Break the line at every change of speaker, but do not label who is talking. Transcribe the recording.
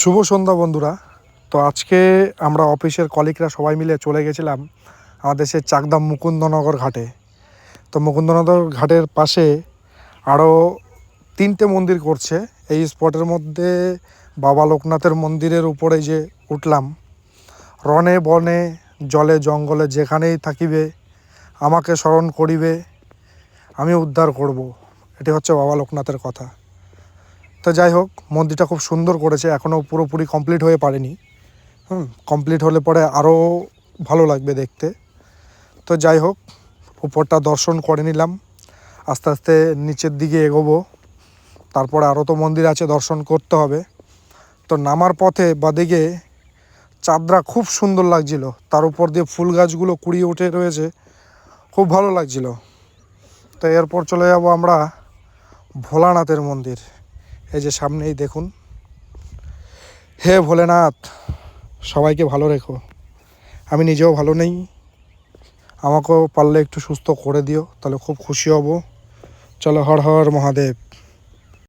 শুভ সন্ধ্যা বন্ধুরা। তো আজকে আমরা অফিসের কলিগরা সবাই মিলে চলে গেছিলাম আমাদের সেই চাকদাম মুকুন্দনগর ঘাটে। তো মুকুন্দনগর ঘাটের পাশে আরও 3টে মন্দির করছে। এই স্পটের মধ্যে বাবা লোকনাথের মন্দিরের উপরে যে উঠলাম, রনে বনে জলে জঙ্গলে যেখানেই থাকিবে আমাকে স্মরণ করিবে, আমি উদ্ধার করব। এটি হচ্ছে বাবা লোকনাথের কথা। তো যাই হোক, মন্দিরটা খুব সুন্দর করেছে, এখনও পুরোপুরি কমপ্লিট হয়ে পারেনি। কমপ্লিট হলে পরে আরও ভালো লাগবে দেখতে। তো যাই হোক, উপরটা দর্শন করে নিলাম, আস্তে আস্তে নিচের দিকে এগোবো। তারপরে আরও তো মন্দির আছে, দর্শন করতে হবে। তো নামার পথে বাদিকে চাঁদরা খুব সুন্দর লাগছিল, তার উপর দিয়ে ফুল গাছগুলো কুড়িয়ে উঠে রয়েছে, খুব ভালো লাগছিল। তো এরপর চলে যাব আমরা ভোলানাথের মন্দির। এই যে সামনেই দেখুন। হে ভোলেনাথ, সবাইকে ভালো রেখো, আমি নিজেও ভালো নেই, আমাকেও পারলে একটু সুস্থ করে দিও, তাহলে খুব খুশি হব। চলো, হর হর মহাদেব।